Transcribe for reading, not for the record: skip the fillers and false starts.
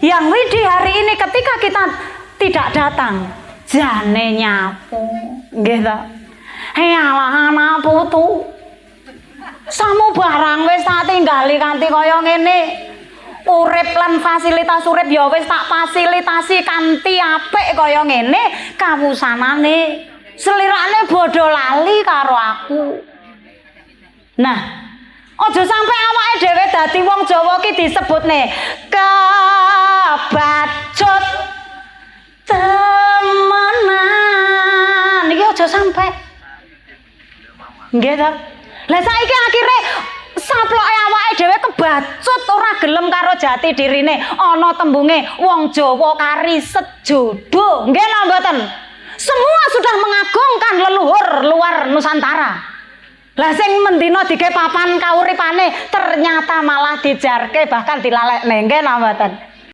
Yang Widi hari ini ketika kita tidak datang, jane nyapu, nggih ta? Hayalah anak putu. Samu barang wis tak tinggali kanthi kaya ngene. Urip lan fasilitas urip ya wis tak fasilitasi kanthi apik kaya ngene, kawusanane selirane bodho lali karo aku. Nah, aja sampe awake dhewe dadi wong Jawa ki disebutne kebacut temenan. Iki aja sampe. Nggih ta? Lah saiki akhire saploke awake dhewe kebacut ora gelem karo jati dirine. Ana tembunge wong Jawa kari sejodo. Nggih napa mboten? Semua sudah mengagungkan leluhur luar Nusantara. Lah sing mendina dige papan kauripane ternyata malah dijarke bahkan dilalekne. Nggih napa mboten?